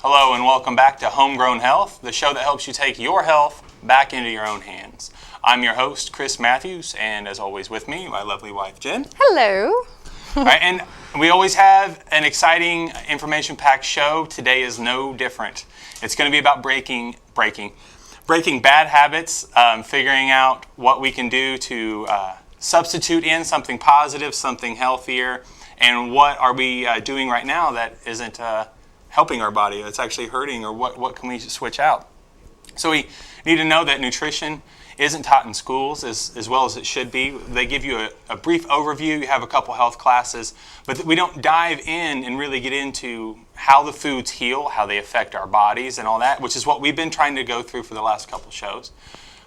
Hello and welcome back to Homegrown Health, the show that helps you take your health back into your own hands. I'm your host, Chris Matthews, and as always with me, my lovely wife, Jen. Hello. All right, and we always have an exciting, information-packed show. Today is no different. It's going to be about breaking bad habits, figuring out what we can do to substitute in something positive, something healthier, and what are we doing right now that isn't helping our body, that's actually hurting, or what can we switch out? So we need to know that nutrition isn't taught in schools as well as it should be. They give you a brief overview, you have a couple health classes, but we don't dive in and really get into how the foods heal, how they affect our bodies and all that, which is what we've been trying to go through for the last couple shows.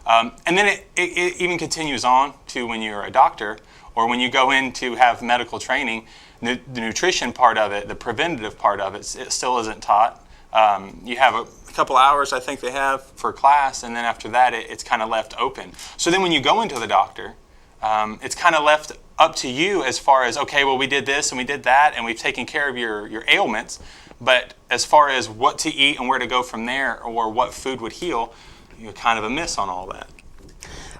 And then it even continues on to when you're a doctor or when you go in to have medical training. The nutrition part of it, the preventative part of it, it still isn't taught. You have a couple hours, I think they have, for class, and then after that, it's kind of left open. So then when you go into the doctor, it's kind of left up to you as far as, okay, well, we did this and we did that, and we've taken care of your ailments, but as far as what to eat and where to go from there, or what food would heal, you're kind of a miss on all that.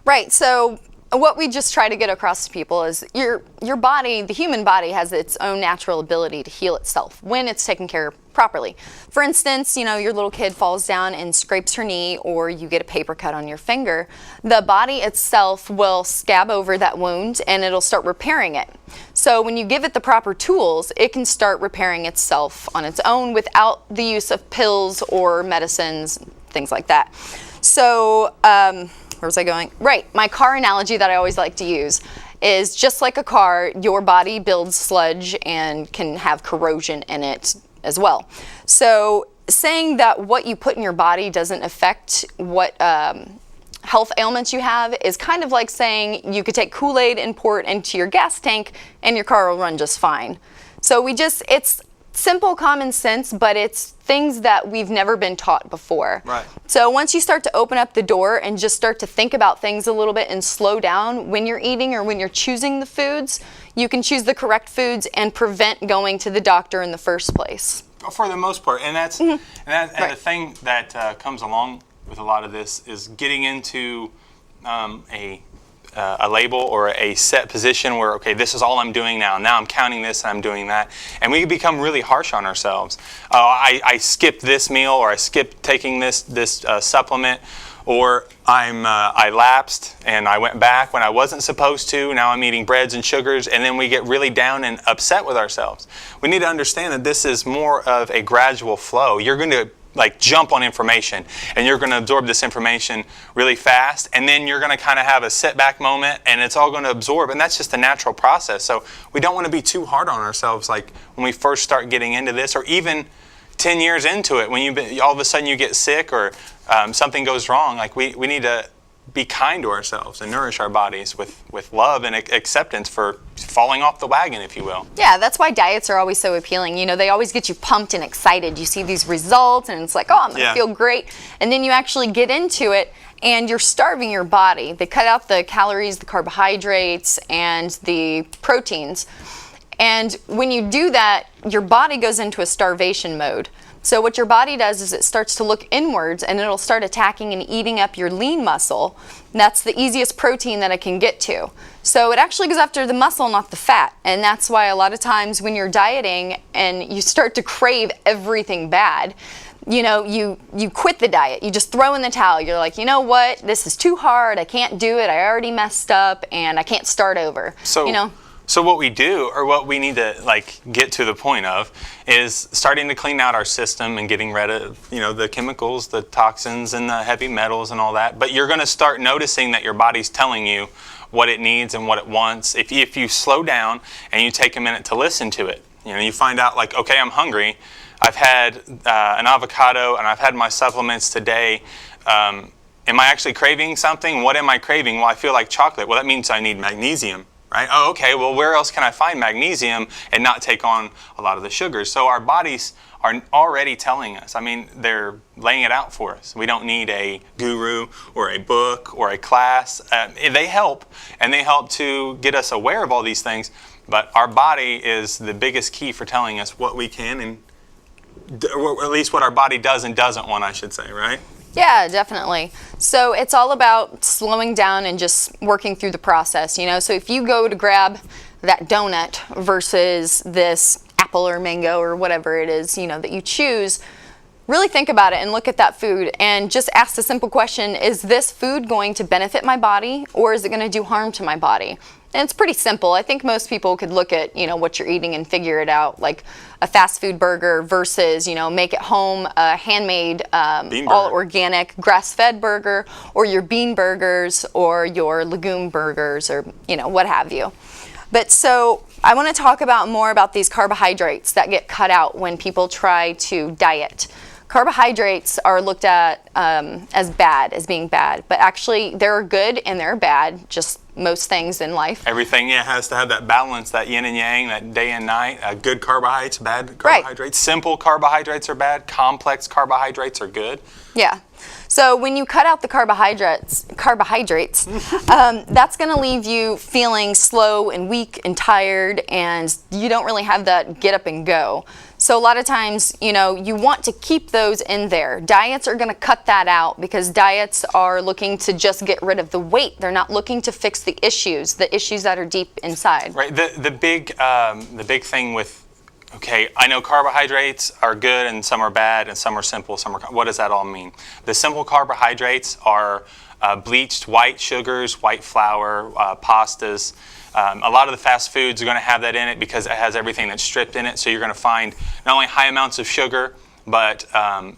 Right, so what we just try to get across to people is your body, the human body, has its own natural ability to heal itself when it's taken care of properly. For instance, your little kid falls down and scrapes her knee, or you get a paper cut on your finger. The body itself will scab over that wound and it'll start repairing it. So when you give it the proper tools, it can start repairing itself on its own without the use of pills or medicines, things like that. So, where was I going? Right, my car analogy that I always like to use is just like a car, your body builds sludge and can have corrosion in it as well. So saying that what you put in your body doesn't affect what health ailments you have is kind of like saying you could take Kool-Aid and pour it into your gas tank and your car will run just fine. So it's simple common sense, but it's things that we've never been taught before. Right. So once you start to open up the door and just start to think about things a little bit and slow down when you're eating or when you're choosing the foods, you can choose the correct foods and prevent going to the doctor in the first place. For the most part, and that's Right. and the thing that comes along with a lot of this is getting into a label or a set position where, okay, this is all I'm doing now. Now I'm counting this and I'm doing that. And we become really harsh on ourselves. I skipped this meal, or I skipped taking this supplement, or I lapsed and I went back when I wasn't supposed to. Now I'm eating breads and sugars, and then we get really down and upset with ourselves. We need to understand that this is more of a gradual flow. You're going to jump on information, and you're going to absorb this information really fast, and then you're going to kind of have a setback moment, and it's all going to absorb, and that's just a natural process. So we don't want to be too hard on ourselves like when we first start getting into this, or even 10 years into it, when all of a sudden you get sick or something goes wrong. We need to be kind to ourselves and nourish our bodies with love and acceptance for falling off the wagon, if you will. Yeah, that's why diets are always so appealing. They always get you pumped and excited. You see these results and it's like, oh, I'm going to feel great. And then you actually get into it and you're starving your body. They cut out the calories, the carbohydrates, and the proteins. And when you do that, your body goes into a starvation mode. So what your body does is it starts to look inwards, and it'll start attacking and eating up your lean muscle. And that's the easiest protein that it can get to. So it actually goes after the muscle, not the fat. And that's why a lot of times when you're dieting and you start to crave everything bad, you quit the diet. You just throw in the towel. You're like, you know what? This is too hard. I can't do it. I already messed up, and I can't start over. So what we do, or what we need to get to the point of, is starting to clean out our system and getting rid of the chemicals, the toxins, and the heavy metals and all that. But you're going to start noticing that your body's telling you what it needs and what it wants. If you slow down and you take a minute to listen to it, you find out okay, I'm hungry. I've had an avocado and I've had my supplements today. Am I actually craving something? What am I craving? Well, I feel like chocolate. Well, that means I need magnesium. Right? Oh, okay, well, where else can I find magnesium and not take on a lot of the sugars? So our bodies are already telling us. They're laying it out for us. We don't need a guru or a book or a class. They help, and they help to get us aware of all these things, but our body is the biggest key for telling us what we can and or at least what our body does and doesn't want, I should say, right? Yeah, definitely. So it's all about slowing down and just working through the process, you know. So if you go to grab that donut versus this apple or mango or whatever it is, you know, that you choose, really think about it and look at that food and just ask the simple question, is this food going to benefit my body or is it going to do harm to my body? And it's pretty simple. I think most people could look at, you know, what you're eating and figure it out, like a fast food burger versus, you know, make at home a handmade, all organic, grass-fed burger, or your bean burgers or your legume burgers or, you know, what have you. But so I want to talk about more about these carbohydrates that get cut out when people try to diet. Carbohydrates are looked at as bad, as being bad, but actually they're good and they're bad, just most things in life. Everything has to have that balance, that yin and yang, that day and night. Good carbohydrates, bad carbohydrates. Right. Simple carbohydrates are bad. Complex carbohydrates are good. Yeah. So when you cut out the carbohydrates, that's going to leave you feeling slow and weak and tired, and you don't really have that get up and go. So a lot of times, you know, you want to keep those in there. Diets are going to cut that out because diets are looking to just get rid of the weight. They're not looking to fix the issues that are deep inside. Right. The big thing with, okay, I know carbohydrates are good and some are bad and some are simple, what does that all mean? The simple carbohydrates are bleached white sugars, white flour, pastas. A lot of the fast foods are going to have that in it because it has everything that's stripped in it. So you're going to find not only high amounts of sugar, but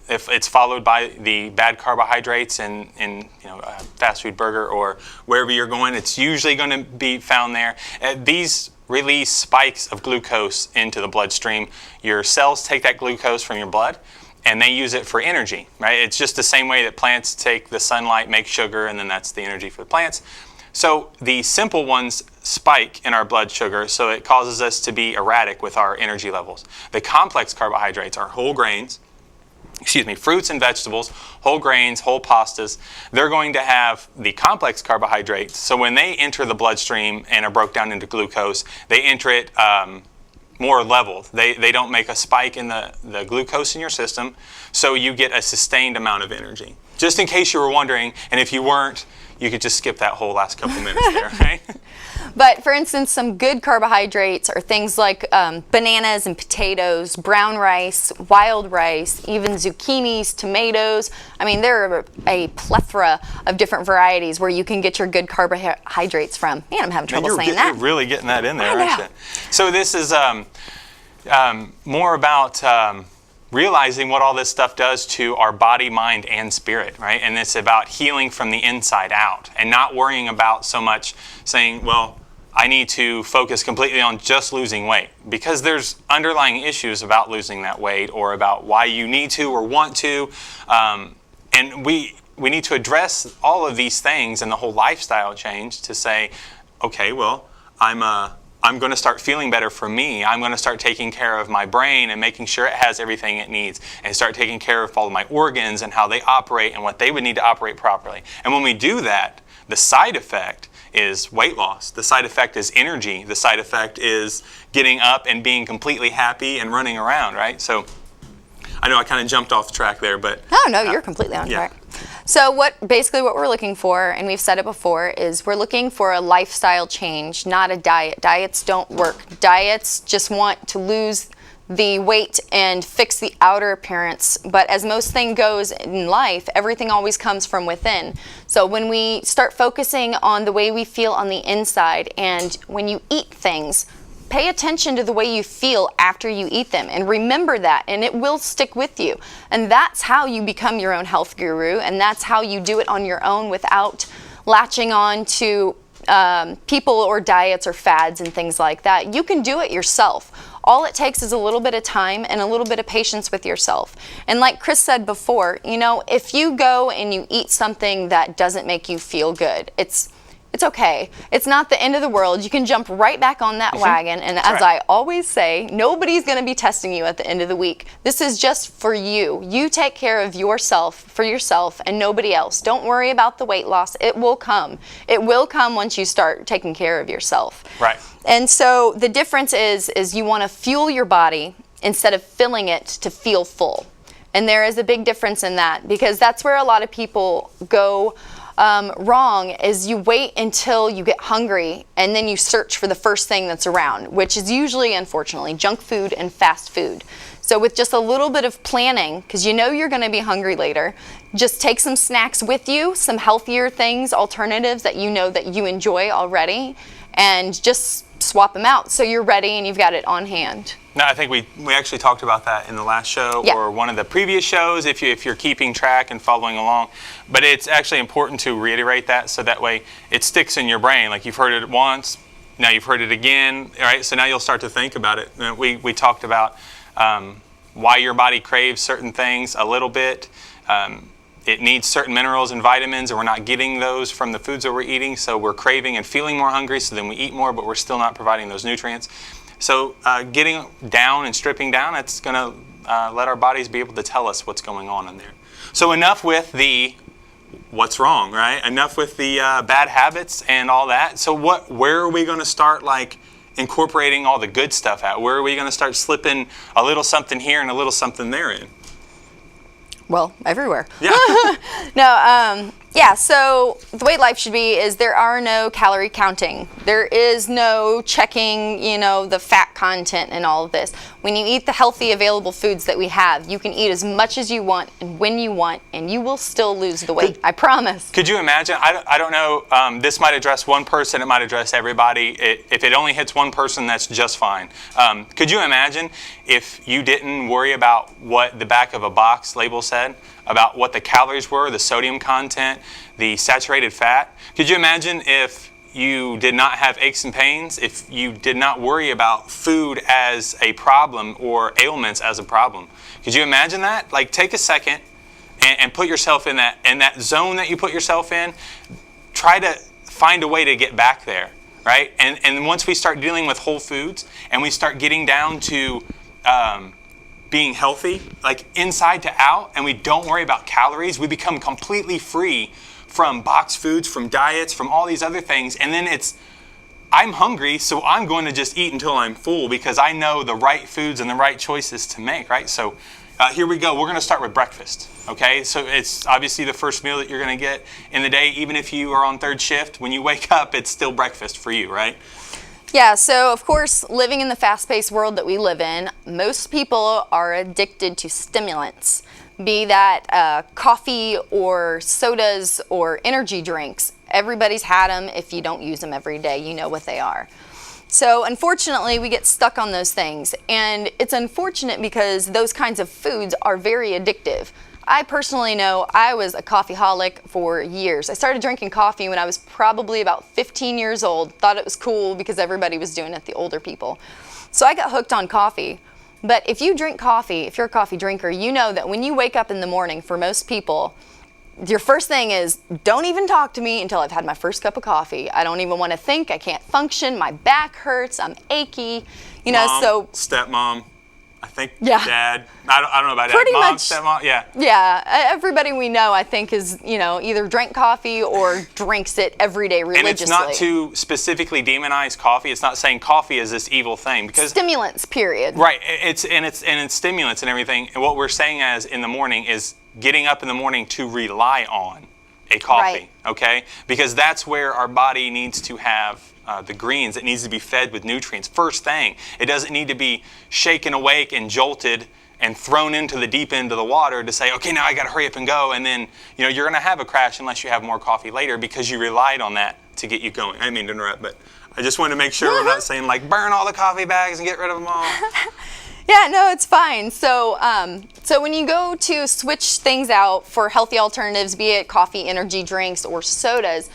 if it's followed by the bad carbohydrates in a fast food burger or wherever you're going, it's usually going to be found there. These release spikes of glucose into the bloodstream. Your cells take that glucose from your blood and they use it for energy, right? It's just the same way that plants take the sunlight, make sugar, and then that's the energy for the plants. So the simple ones spike in our blood sugar, so it causes us to be erratic with our energy levels. The complex carbohydrates are whole grains, fruits and vegetables, whole grains, whole pastas. They're going to have the complex carbohydrates. So when they enter the bloodstream and are broke down into glucose, they enter it more leveled. They don't make a spike in the glucose in your system, so you get a sustained amount of energy. Just in case you were wondering, and if you weren't, you could just skip that whole last couple minutes there, right? But for instance, some good carbohydrates are things like bananas and potatoes, brown rice, wild rice, even zucchinis, tomatoes. I mean, there are a plethora of different varieties where you can get your good carbohydrates from. Man, I'm having trouble saying that. You're really getting that in there, aren't you? So this is more about realizing what all this stuff does to our body, mind, and spirit, right? And it's about healing from the inside out and not worrying about so much saying, well, I need to focus completely on just losing weight, because there's underlying issues about losing that weight or about why you need to or want to. And we need to address all of these things and the whole lifestyle change to say, okay, well, I'm going to start feeling better for me. I'm going to start taking care of my brain and making sure it has everything it needs, and start taking care of all of my organs and how they operate and what they would need to operate properly. And when we do that, the side effect is weight loss. The side effect is energy. The side effect is getting up and being completely happy and running around, right? So I know I kind of jumped off the track there, but... No, you're completely on track. So basically what we're looking for, and we've said it before, is we're looking for a lifestyle change, not a diet. Diets don't work. Diets just want to lose the weight and fix the outer appearance. But as most thing goes in life, everything always comes from within. So when we start focusing on the way we feel on the inside, and when you eat things, pay attention to the way you feel after you eat them, and remember that, and it will stick with you. And that's how you become your own health guru, and that's how you do it on your own without latching on to people or diets or fads and things like that. You can do it yourself. All it takes is a little bit of time and a little bit of patience with yourself. And like Chris said before, if you go and you eat something that doesn't make you feel good, it's okay. It's not the end of the world. You can jump right back on that wagon. And as I always say, nobody's going to be testing you at the end of the week. This is just for you. You take care of yourself for yourself and nobody else. Don't worry about the weight loss. It will come. It will come once you start taking care of yourself. Right. And so the difference is you want to fuel your body instead of filling it to feel full. And there is a big difference in that, because that's where a lot of people go wrong, is you wait until you get hungry and then you search for the first thing that's around, which is usually, unfortunately, junk food and fast food. So with just a little bit of planning, because you know you're going to be hungry later, just take some snacks with you, some healthier things, alternatives that you know that you enjoy already, and just swap them out so you're ready and you've got it on hand. No, I think we actually talked about that in the last show, or one of the previous shows if you're keeping track and following along. But it's actually important to reiterate that, so that way it sticks in your brain. Like, you've heard it once, now you've heard it again, right? So now you'll start to think about it. We talked about why your body craves certain things a little bit. It needs certain minerals and vitamins, and we're not getting those from the foods that we're eating, so we're craving and feeling more hungry, so then we eat more, but we're still not providing those nutrients. So getting down and stripping down, that's going to let our bodies be able to tell us what's going on in there. So enough with the what's wrong, right? Enough with the bad habits and all that. So where are we going to start, like, incorporating all the good stuff at? Where are we going to start slipping a little something here and a little something there in? Well, everywhere. Yeah. No, so the way life should be is there are no calorie counting. There is no checking, the fat content and all of this. When you eat the healthy available foods that we have, you can eat as much as you want and when you want, and you will still lose the weight. I promise. Could you imagine? I don't know. This might address one person. It might address everybody. If it only hits one person, that's just fine. Could you imagine if you didn't worry about what the back of a box label said, about what the calories were, the sodium content, the saturated fat? Could you imagine if you did not have aches and pains, if you did not worry about food as a problem or ailments as a problem? Could you imagine that? Like, take a second and put yourself in that zone that you put yourself in. Try to find a way to get back there, right? And once we start dealing with whole foods and we start getting down to being healthy, like inside to out, and we don't worry about calories, we become completely free from boxed foods, from diets, from all these other things. And then I'm hungry, so I'm going to just eat until I'm full because I know the right foods and the right choices to make, right? So here we go. We're going to start with breakfast, okay? So it's obviously the first meal that you're going to get in the day. Even if you are on third shift, when you wake up, it's still breakfast for you, right? Yeah, so of course, living in the fast-paced world that we live in, most people are addicted to stimulants, be that coffee or sodas or energy drinks. Everybody's had them. If you don't use them every day, you know what they are. So unfortunately, we get stuck on those things, and it's unfortunate because those kinds of foods are very addictive. I personally know I was a coffeeholic for years. I started drinking coffee when I was probably about 15 years old. Thought it was cool because everybody was doing it, the older people. So I got hooked on coffee. But if you drink coffee, if you're a coffee drinker, you know that when you wake up in the morning, for most people, your first thing is, don't even talk to me until I've had my first cup of coffee. I don't even want to think. I can't function. My back hurts. I'm achy. Mom, stepmom. I think dad. I don't know about pretty dad. Mom, much, stepmom, yeah. Yeah, everybody we know, I think, is, either drank coffee or drinks it every day religiously. And it's not to specifically demonize coffee. It's not saying coffee is this evil thing, because stimulants, period. Right. It's stimulants and everything. And what we're saying as in the morning is getting up in the morning to rely on a coffee, right. Okay? Because that's where our body needs to have the greens. It needs to be fed with nutrients. First thing, it doesn't need to be shaken awake and jolted and thrown into the deep end of the water to say, okay, now I got to hurry up and go. And then, you're going to have a crash unless you have more coffee later because you relied on that to get you going. I didn't mean to interrupt, but I just wanted to make sure we're not saying, like, burn all the coffee bags and get rid of them all. Yeah, no, it's fine. So when you go to switch things out for healthy alternatives, be it coffee, energy drinks, or sodas,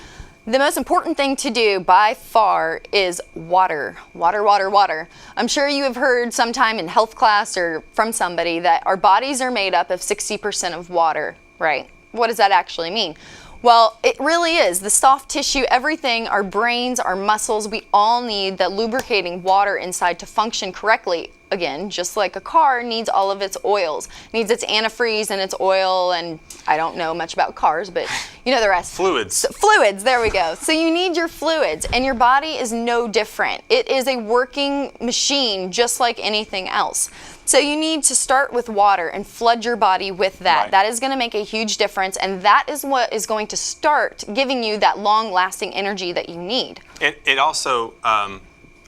the most important thing to do by far is water. Water, water, water. I'm sure you have heard sometime in health class or from somebody that our bodies are made up of 60% of water, right? What does that actually mean? Well, it really is. The soft tissue, everything, our brains, our muscles, we all need that lubricating water inside to function correctly. again, just like a car needs all of its oils, needs its antifreeze and its oil, and I don't know much about cars, but you know the rest. Fluids. So, fluids, there we go. So you need your fluids, and your body is no different. It is a working machine just like anything else. So you need to start with water and flood your body with that. Right. That is going to make a huge difference, and that is what is going to start giving you that long-lasting energy that you need. It also,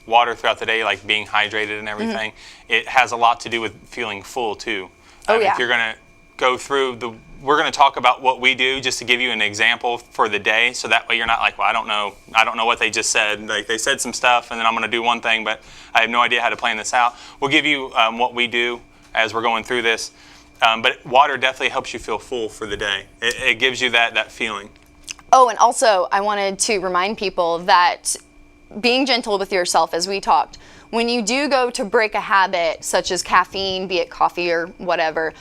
water throughout the day, like being hydrated and everything, it has a lot to do with feeling full too. Oh, yeah. If you're going to go through we're going to talk about what we do just to give you an example for the day, so that way you're not like, well, I don't know what they just said. Like they said some stuff and then I'm going to do one thing, but I have no idea how to plan this out. We'll give you what we do as we're going through this. But water definitely helps you feel full for the day. It gives you that feeling. Oh, and also I wanted to remind people that being gentle with yourself, as we talked, when you do go to break a habit such as caffeine, be it coffee or whatever,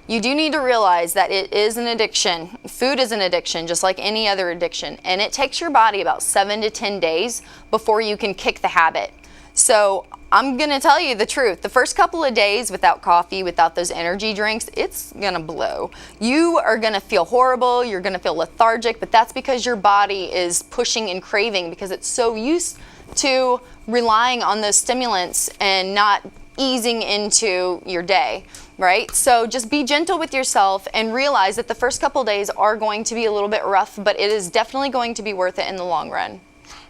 you do need to realize that it is an addiction. Food is an addiction, just like any other addiction. And it takes your body about 7 to 10 days before you can kick the habit. So I'm going to tell you the truth. The first couple of days without coffee, without those energy drinks, it's going to blow. You are going to feel horrible. You're going to feel lethargic, but that's because your body is pushing and craving because it's so used to relying on those stimulants and not easing into your day, right? So just be gentle with yourself and realize that the first couple days are going to be a little bit rough, but it is definitely going to be worth it in the long run.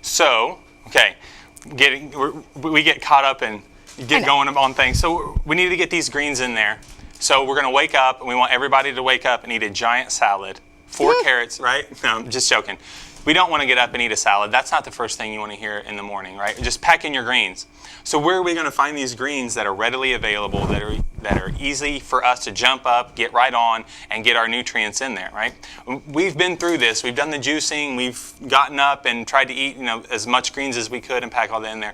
So, okay, we get caught up and get going on things. So we need to get these greens in there. So we're going to wake up, and we want everybody to wake up and eat a giant salad, 4 carrots, right? No, I'm just joking. We don't want to get up and eat a salad. That's not the first thing you want to hear in the morning, right? Just pack in your greens. So where are we going to find these greens that are readily available, that are easy for us to jump up, get right on, and get our nutrients in there, right? We've been through this. We've done the juicing. We've gotten up and tried to eat, as much greens as we could and pack all that in there.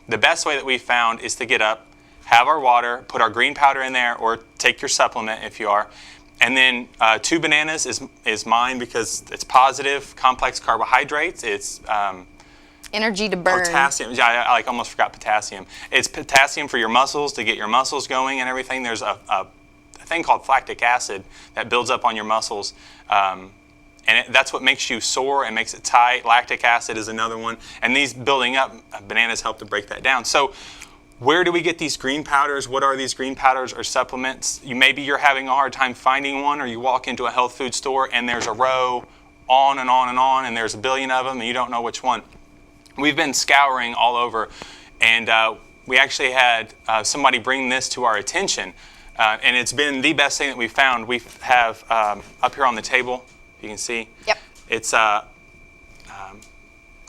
The best way that we found is to get up, have our water, put our green powder in there, or take your supplement if you are. And then 2 bananas is mine because it's positive, complex carbohydrates. It's energy to burn. Potassium. Yeah, I almost forgot potassium. It's potassium for your muscles, to get your muscles going and everything. There's a thing called lactic acid that builds up on your muscles. And that's what makes you sore and makes it tight. Lactic acid is another one. And these building up, bananas help to break that down. So where do we get these green powders? What are these green powders or supplements? Maybe you're having a hard time finding one, or you walk into a health food store and there's a row on and on and on, and there's a billion of them and you don't know which one. We've been scouring all over, and we actually had somebody bring this to our attention, and it's been the best thing that we found. We have up here on the table, you can see, Yep. It's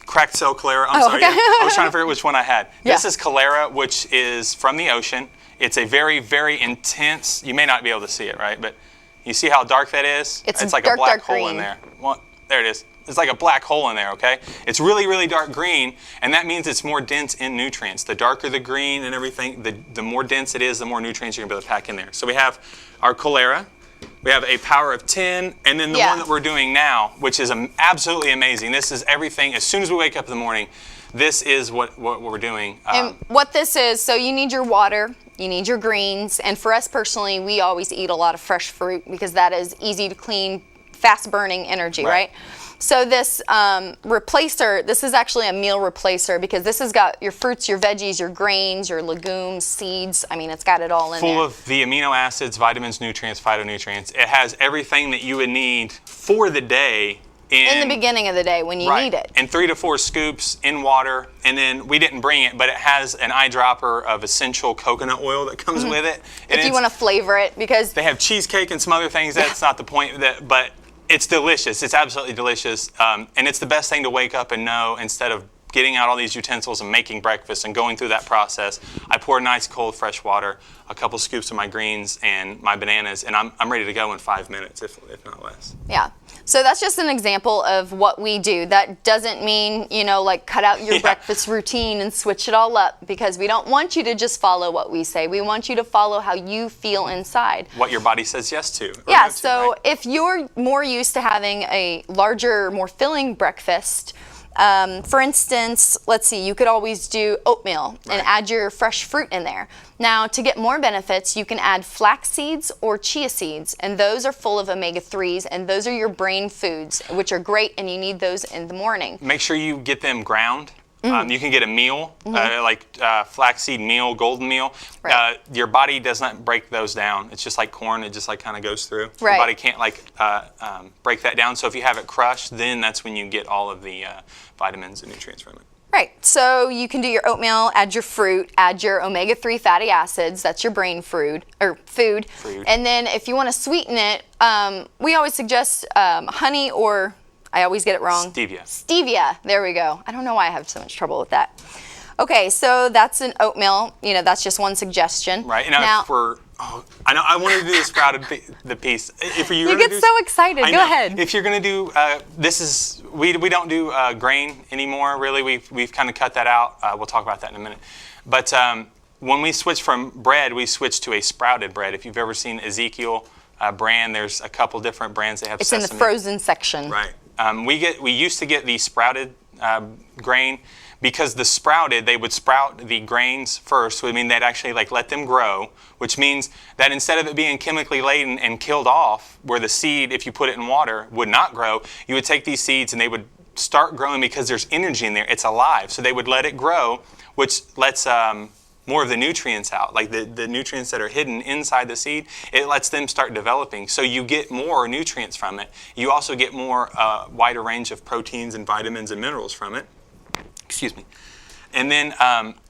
cracked cell cholera. I'm sorry. Okay. I was trying to figure out which one I had. Yeah. This is cholera, which is from the ocean. It's a very, very intense, you may not be able to see it, right? But you see how dark that is? It's like dark, a black dark hole green. in there. Well, there it is. It's like a black hole in there, okay? It's really, really dark green, and that means it's more dense in nutrients. The darker the green and everything, the more dense it is, the more nutrients you're going to be able to pack in there. So we have our cholera. We have a power of 10, and then the one that we're doing now, which is absolutely amazing. This is everything. As soon as we wake up in the morning, this is what we're doing. And what this is, so you need your water, you need your greens, and for us personally, we always eat a lot of fresh fruit because that is easy to clean, fast-burning energy, right? So this replacer, this is actually a meal replacer because this has got your fruits, your veggies, your grains, your legumes, seeds. I mean, it's got it all in there. Full of the amino acids, vitamins, nutrients, phytonutrients. It has everything that you would need for the day in the beginning of the day when you need it. And 3 to 4 scoops in water. And then we didn't bring it, but it has an eyedropper of essential coconut oil that comes with it. And if you want to flavor it, because they have cheesecake and some other things. That's not the point. But it's delicious. It's absolutely delicious. And it's the best thing to wake up and know, instead of getting out all these utensils and making breakfast and going through that process. I pour nice cold fresh water, a couple scoops of my greens and my bananas, and I'm ready to go in 5 minutes, if not less. Yeah. So that's just an example of what we do. That doesn't mean, like cut out your breakfast routine and switch it all up, because we don't want you to just follow what we say. We want you to follow how you feel inside. What your body says yes to. Yeah, no to, so right? if you're more used to having a larger, more filling breakfast, for instance, let's see, you could always do oatmeal and add your fresh fruit in there. Now, to get more benefits, you can add flax seeds or chia seeds, and those are full of omega-3s, and those are your brain foods, which are great, and you need those in the morning. Make sure you get them ground. You can get a meal, like flaxseed meal, golden meal. Right. Your body does not break those down. It's just like corn. It just like kind of goes through. Right. Your body can't like break that down. So if you have it crushed, then that's when you get all of the vitamins and nutrients from it. Right, so you can do your oatmeal, add your fruit, add your omega-3 fatty acids, that's your brain food. And then if you want to sweeten it, we always suggest honey or, I always get it wrong. Stevia, there we go. I don't know why I have so much trouble with that. Okay, so that's an oatmeal, that's just one suggestion. Right, now I know I wanted to do the sprouted the piece. If you get so excited. Go ahead. If you're going to do we don't do grain anymore. Really, we've kind of cut that out. We'll talk about that in a minute. But when we switch from bread, we switch to a sprouted bread. If you've ever seen Ezekiel brand, there's a couple different brands that have it's sesame. in the frozen section. Right. We used to get the sprouted grain. Because the sprouted, they would sprout the grains first, so I mean they'd actually like let them grow, which means that instead of it being chemically laden and killed off, where the seed, if you put it in water, would not grow, you would take these seeds and they would start growing because there's energy in there. It's alive, so they would let it grow, which lets more of the nutrients out, like the nutrients that are hidden inside the seed. It lets them start developing, so you get more nutrients from it. You also get more wider range of proteins and vitamins and minerals from it. Excuse me. And then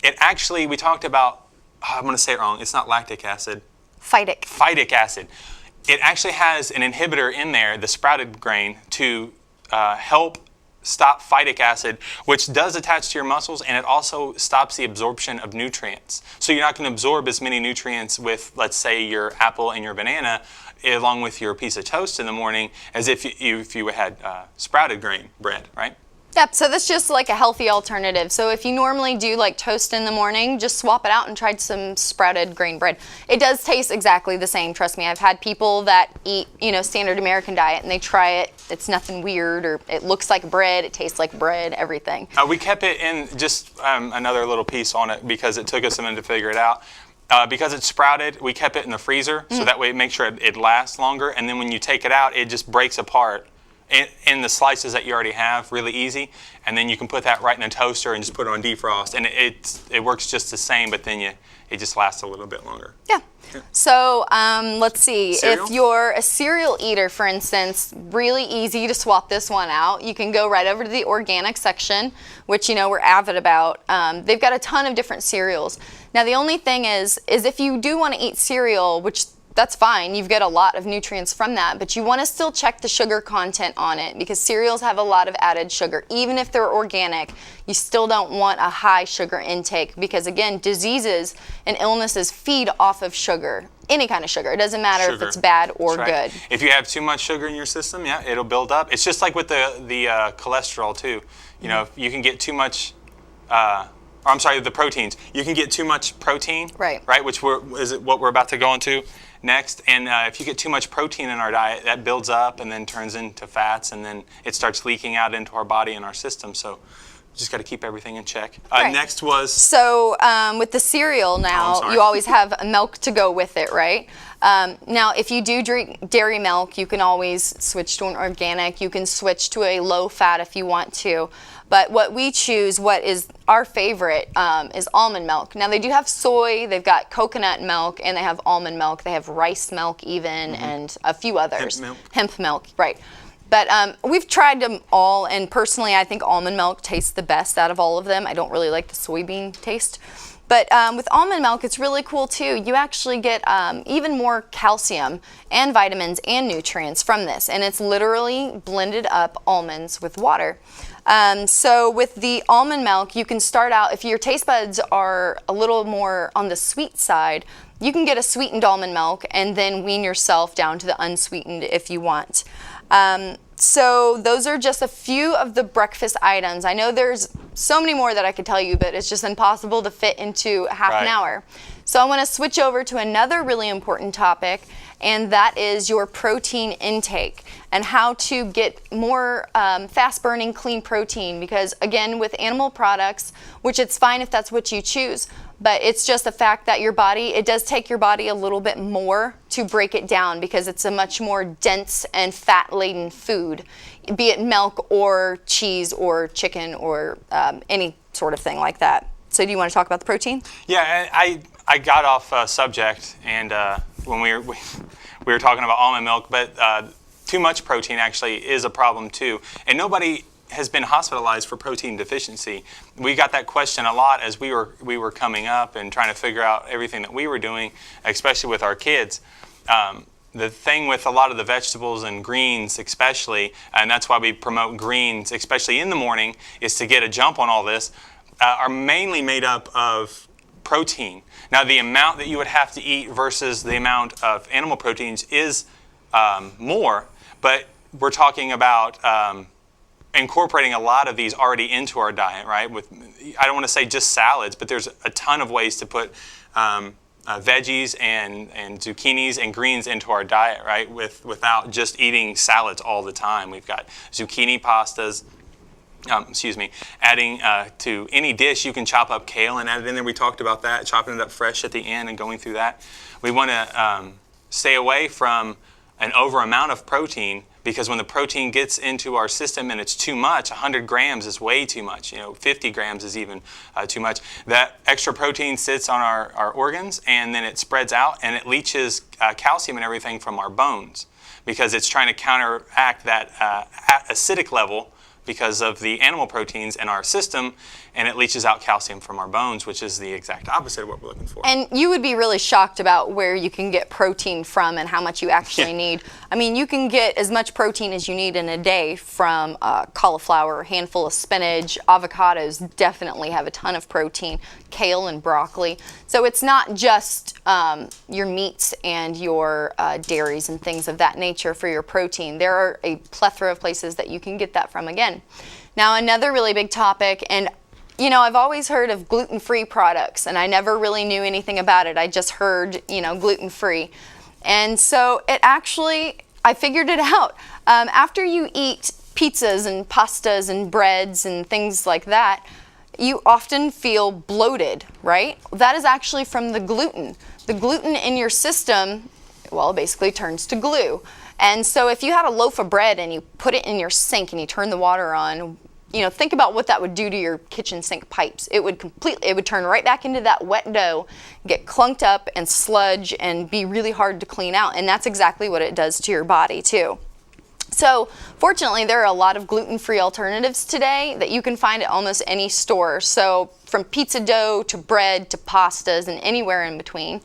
it actually, we talked about, I'm going to say it wrong, it's not lactic acid. Phytic acid. It actually has an inhibitor in there, the sprouted grain, to help stop phytic acid, which does attach to your muscles, and it also stops the absorption of nutrients. So you're not going to absorb as many nutrients with, let's say, your apple and your banana, along with your piece of toast in the morning, as if you had sprouted grain bread, right? Yep, so that's just like a healthy alternative. So if you normally do like toast in the morning, just swap it out and try some sprouted grain bread. It does taste exactly the same, trust me. I've had people that eat, standard American diet and they try it. It's nothing weird, or it looks like bread, it tastes like bread, everything. We kept it in just another little piece on it because it took us a minute to figure it out. Because it's sprouted, we kept it in the freezer, so that way it makes sure it lasts longer, and then when you take it out, it just breaks apart in the slices that you already have, really easy, and then you can put that right in a toaster and just put it on defrost, and it works just the same, but then it just lasts a little bit longer. Yeah. So let's see. Cereal? If you're a cereal eater, for instance, really easy to swap this one out. You can go right over to the organic section, which we're avid about. They've got a ton of different cereals. Now the only thing is if you do want to eat cereal, which that's fine, you've got a lot of nutrients from that, but you want to still check the sugar content on it because cereals have a lot of added sugar. Even if they're organic, you still don't want a high sugar intake because, again, diseases and illnesses feed off of sugar, any kind of sugar. It doesn't matter if it's bad or good. If you have too much sugar in your system, it'll build up. It's just like with the cholesterol too. If you can get too much, the proteins. You can get too much protein, right? Which is what we're about to go into next. And if you get too much protein in our diet, that builds up and then turns into fats, and then it starts leaking out into our body and our system. So just got to keep everything in check. Next was... So with the cereal now, you always have milk to go with it, right? Now, if you do drink dairy milk, you can always switch to an organic. You can switch to a low fat if you want to. But what we choose, what is our favorite, is almond milk. Now, they do have soy, they've got coconut milk, and they have almond milk. They have rice milk even, and a few others. Hemp milk, right. But we've tried them all, and personally, I think almond milk tastes the best out of all of them. I don't really like the soybean taste. But with almond milk, it's really cool too. You actually get even more calcium and vitamins and nutrients from this, and it's literally blended up almonds with water. So with the almond milk, you can start out, if your taste buds are a little more on the sweet side, you can get a sweetened almond milk and then wean yourself down to the unsweetened if you want. So those are just a few of the breakfast items. I know there's so many more that I could tell you, but it's just impossible to fit into half an hour. So I want to switch over to another really important topic, and that is your protein intake and how to get more fast-burning, clean protein. Because again, with animal products, which it's fine if that's what you choose, but it's just the fact that your body, it does take your body a little bit more to break it down because it's a much more dense and fat-laden food, be it milk or cheese or chicken or any sort of thing like that. So do you want to talk about the protein? Yeah, I got off subject, and when we were talking about almond milk, but too much protein actually is a problem too. And nobody has been hospitalized for protein deficiency. We got that question a lot as we were coming up and trying to figure out everything that we were doing, especially with our kids. The thing with a lot of the vegetables and greens especially, and that's why we promote greens, especially in the morning, is to get a jump on all this, are mainly made up of protein. Now, the amount that you would have to eat versus the amount of animal proteins is more, but we're talking about incorporating a lot of these already into our diet, right? I don't want to say just salads, but there's a ton of ways to put veggies and zucchinis and greens into our diet, right? Without just eating salads all the time. We've got zucchini pastas. Adding to any dish, you can chop up kale and add it in there. We talked about that, chopping it up fresh at the end and going through that. We want to stay away from an over amount of protein, because when the protein gets into our system and it's too much, 100 grams is way too much. 50 grams is even too much. That extra protein sits on our organs, and then it spreads out and it leaches calcium and everything from our bones, because it's trying to counteract that acidic level because of the animal proteins in our system, and it leaches out calcium from our bones, which is the exact opposite of what we're looking for. And you would be really shocked about where you can get protein from and how much you actually need. I mean, you can get as much protein as you need in a day from cauliflower, a handful of spinach. Avocados definitely have a ton of protein, kale and broccoli. So it's not just your meats and your dairies and things of that nature for your protein. There are a plethora of places that you can get that from again. Now, another really big topic, and I've always heard of gluten-free products, and I never really knew anything about it. I just heard, gluten-free. And so I figured it out. After you eat pizzas and pastas and breads and things like that, you often feel bloated, right? That is actually from the gluten. The gluten in your system, basically turns to glue. And so if you had a loaf of bread and you put it in your sink and you turn the water on, think about what that would do to your kitchen sink pipes. It would turn right back into that wet dough, get clunked up and sludge and be really hard to clean out. And that's exactly what it does to your body too. So fortunately, there are a lot of gluten-free alternatives today that you can find at almost any store. So from pizza dough to bread to pastas and anywhere in between.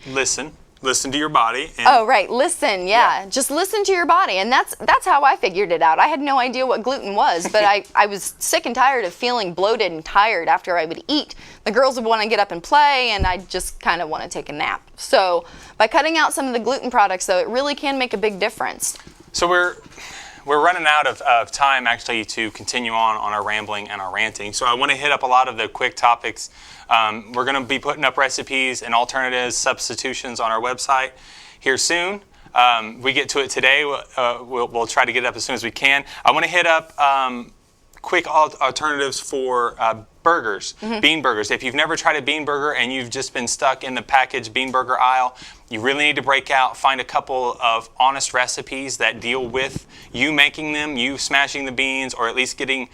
Listen to your body. Oh, right. Listen. Yeah. Just listen to your body. And that's how I figured it out. I had no idea what gluten was, but I was sick and tired of feeling bloated and tired after I would eat. The girls would want to get up and play, and I just kind of want to take a nap. So by cutting out some of the gluten products, though, it really can make a big difference. So we're running out of time actually to continue on our rambling and our ranting. So I want to hit up a lot of the quick topics. We're going to be putting up recipes and alternatives, substitutions on our website here soon. We get to it today. We'll try to get it up as soon as we can. I want to hit up quick alternatives for burgers, bean burgers. If you've never tried a bean burger and you've just been stuck in the packaged bean burger aisle, you really need to break out, find a couple of honest recipes that deal with you making them, you smashing the beans, or at least getting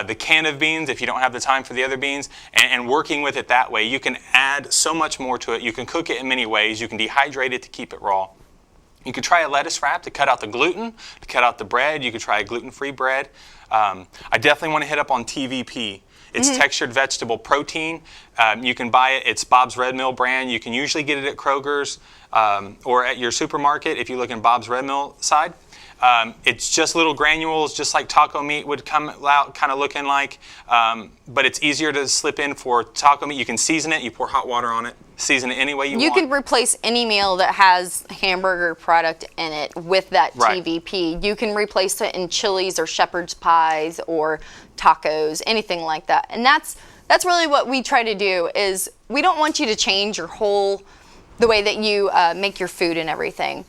the can of beans if you don't have the time for the other beans, and working with it that way. You can add so much more to it. You can cook it in many ways. You can dehydrate it to keep it raw. You could try a lettuce wrap to cut out the gluten, to cut out the bread. You could try a gluten-free bread. I definitely want to hit up on TVP. It's textured vegetable protein. You can buy it. It's Bob's Red Mill brand. You can usually get it at Kroger's or at your supermarket if you look in Bob's Red Mill side. It's just little granules, just like taco meat would come out kind of looking like, but it's easier to slip in for taco meat. You can season it. You pour hot water on it. Season it any way you want. You can replace any meal that has hamburger product in it with that TVP. You can replace it in chilies or shepherd's pies or tacos, anything like that. And that's really what we try to do. Is we don't want you to change the way that you make your food and everything.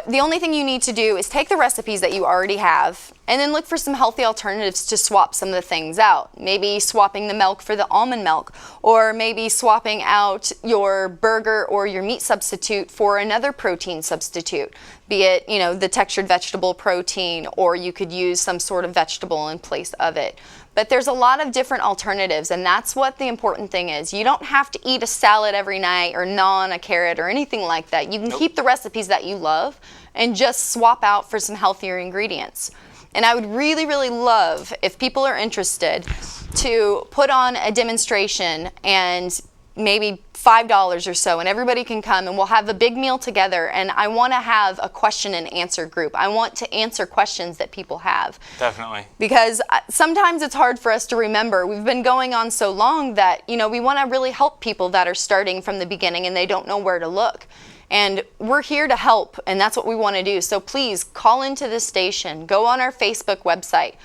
The only thing you need to do is take the recipes that you already have and then look for some healthy alternatives to swap some of the things out. Maybe swapping the milk for the almond milk, or maybe swapping out your burger or your meat substitute for another protein substitute, be it, the textured vegetable protein, or you could use some sort of vegetable in place of it. But there's a lot of different alternatives, and that's what the important thing is. You don't have to eat a salad every night or gnaw on a carrot or anything like that. You can keep the recipes that you love and just swap out for some healthier ingredients. And I would really, really love, if people are interested, to put on a demonstration and maybe $5 or so, and everybody can come and we'll have a big meal together. And I want to have a question and answer group. I want to answer questions that people have. Definitely. Because sometimes it's hard for us to remember. We've been going on so long that, we want to really help people that are starting from the beginning and they don't know where to look. And we're here to help, and that's what we want to do. So please call into this station, go on our Facebook website,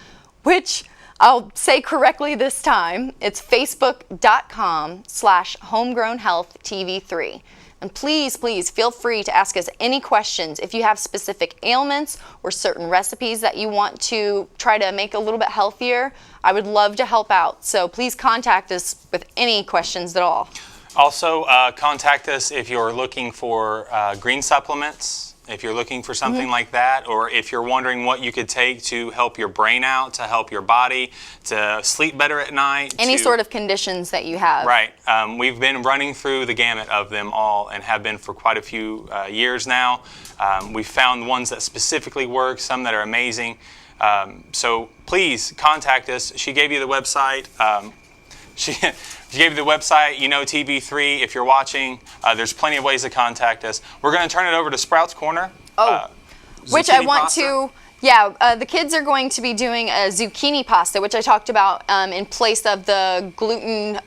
which I'll say correctly this time. It's facebook.com/homegrownhealthtv3. And please, please feel free to ask us any questions. If you have specific ailments or certain recipes that you want to try to make a little bit healthier, I would love to help out. So please contact us with any questions at all. Also, contact us if you're looking for green supplements, if you're looking for something like that, or if you're wondering what you could take to help your brain out, to help your body, to sleep better at night. Any sort of conditions that you have. Right. We've been running through the gamut of them all and have been for quite a few years now. We've found ones that specifically work, some that are amazing. So please contact us. She gave you the website. She gave you the website, TV3, if you're watching. There's plenty of ways to contact us. We're going to turn it over to Sprouts Corner. Which I want to, the kids are going to be doing a zucchini pasta, which I talked about in place of the gluten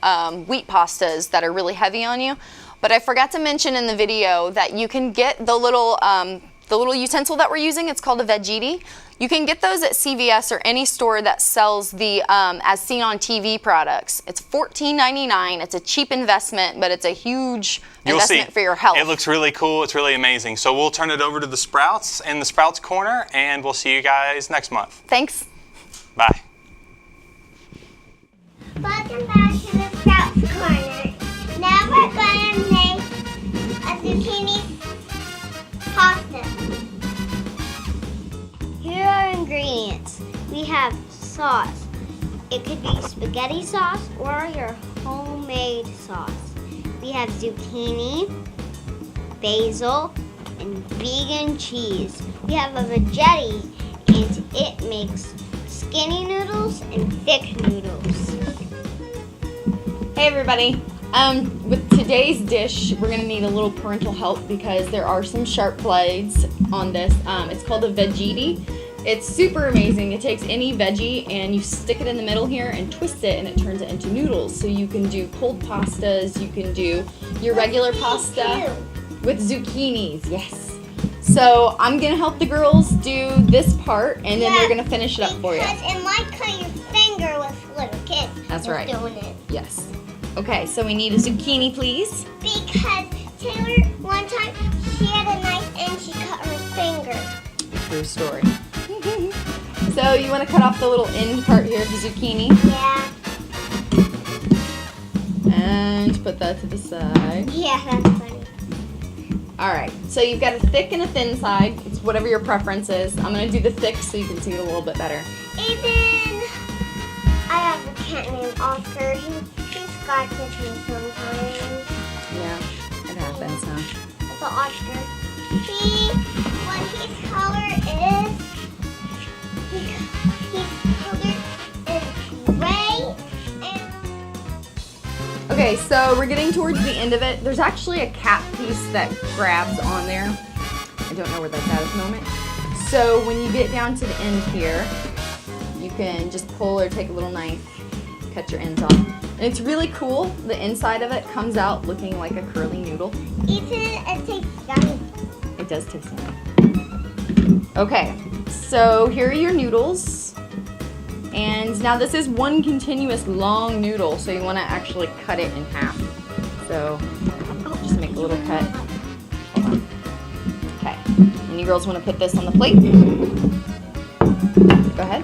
wheat pastas that are really heavy on you. But I forgot to mention in the video that you can get the little utensil that we're using. It's called a veggetti. You can get those at CVS or any store that sells the As Seen on TV products. It's $14.99. It's a cheap investment, but it's a huge investment for your health. It looks really cool. It's really amazing. So we'll turn it over to the Sprouts in the Sprouts Corner, and we'll see you guys next month. Thanks. Bye. Welcome back to the Sprouts Corner. Now we're going to make a zucchini pasta. Here are ingredients. We have sauce. It could be spaghetti sauce or your homemade sauce. We have zucchini, basil, and vegan cheese. We have a veggetti, and it makes skinny noodles and thick noodles. Hey everybody. With today's dish, we're gonna need a little parental help because there are some sharp blades on this. It's called a veggetti. It's super amazing. It takes any veggie and you stick it in the middle here and twist it and it turns it into noodles. So you can do cold pastas, you can do your regular pasta with zucchinis, yes. So I'm gonna help the girls do this part and then they're gonna finish it up for you. Because it might cut your finger with little kids. That's right. Doing it. Yes. Okay, so we need a zucchini, please. Because Taylor, one time, she had a knife and she cut her finger. True story. So you want to cut off the little end part here of the zucchini. Yeah. And put that to the side. Yeah, that's funny. Alright, so you've got a thick and a thin side. It's whatever your preference is. I'm going to do the thick so you can see it a little bit better. Even I have a cat named Oscar. He scratches me sometimes. Yeah, it happens, huh? It's an Oscar. What his color is, gray and... Okay, so we're getting towards the end of it. There's actually a cap piece that grabs on there. I don't know where that's at the moment. So when you get down to the end here, you can just pull or take a little knife, cut your ends off. And it's really cool. The inside of it comes out looking like a curly noodle. It tastes yummy. It does taste yummy. Okay, so here are your noodles. And now this is one continuous long noodle, so you want to actually cut it in half. So just make a little cut. Hold on. Okay, And you girls want to put this on the plate? Go ahead.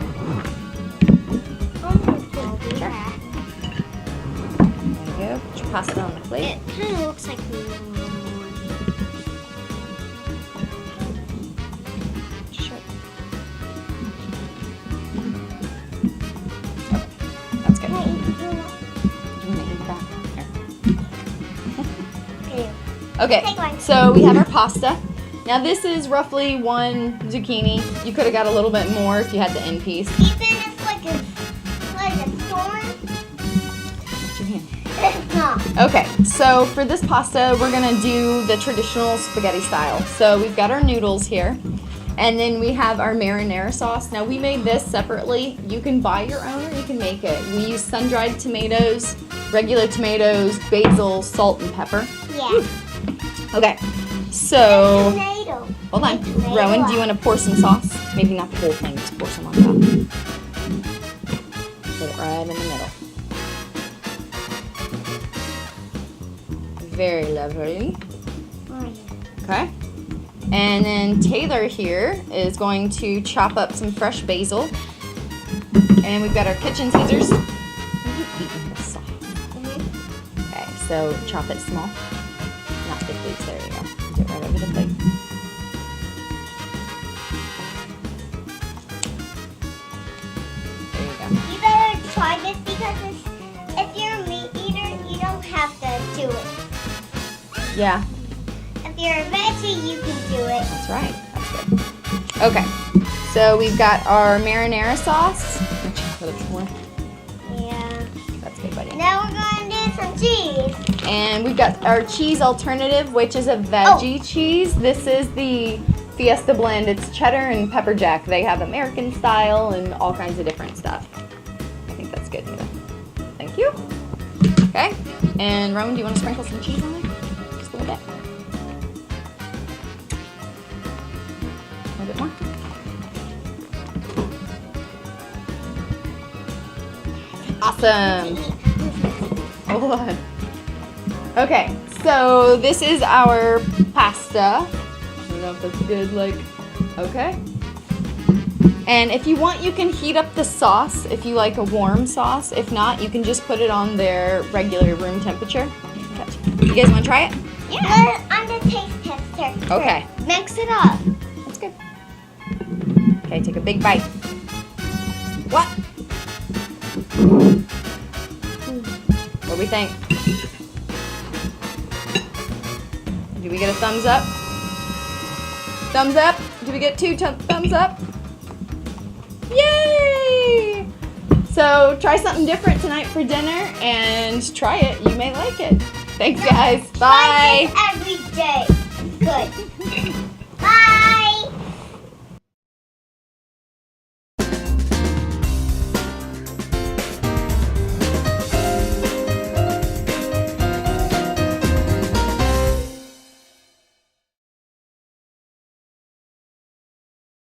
Sure. There you go. Put your pasta on the plate. It kind of looks like Sure. That's good. You want to eat that? Here. Okay, Take one. so we have our pasta. Now this is roughly 1 zucchini. You could have got a little bit more if you had the end piece. Even if like a thorn. It's not. Okay, so for this pasta, we're gonna do the traditional spaghetti style. So we've got our noodles here, and then we have our marinara sauce. Now we made this separately. You can buy your own or you can make it. We use sun-dried tomatoes, regular tomatoes, basil, salt, and pepper. Yeah. Okay, so Tomato. hold on. Tomato. Rowan, do you want to pour some sauce? Maybe not the whole thing, just pour some on top. Put it right in the middle. Very lovely. Okay. And then Taylor here is going to chop up some fresh basil. And we've got our kitchen scissors. Okay, so chop it small. Not big leaves, there you go. Do it right over the plate. There you go. You better try this because if you're a meat eater, you don't have to do it. Yeah, If you're a veggie, you can do it. that's right. That's good. Okay, so we've got our marinara sauce. A little bit more. Yeah. That's good, buddy. Now we're going to do some cheese. And we've got our cheese alternative, which is a veggie cheese. This is the Fiesta blend. It's cheddar and pepper jack. They have American style and all kinds of different stuff. I think that's good, Taylor. Thank you. Okay, and Rowan, do you want to sprinkle some cheese on there? Just a little bit. A little bit more. Awesome. Hold on. Okay, so this is our pasta. I don't know if that's good, like, okay. And if you want, you can heat up the sauce if you like a warm sauce. If not, you can just put it on their regular room temperature. You guys want to try it? Yeah. I'm the taste tester. Okay. Mix it up. That's good. Okay, take a big bite. What? What do we think? Do we get a thumbs up? Thumbs up? Do we get two thumbs up? Yay! So try something different tonight for dinner and try it. You may like it. Thanks, guys. Bye. Try this every day. Good. Bye.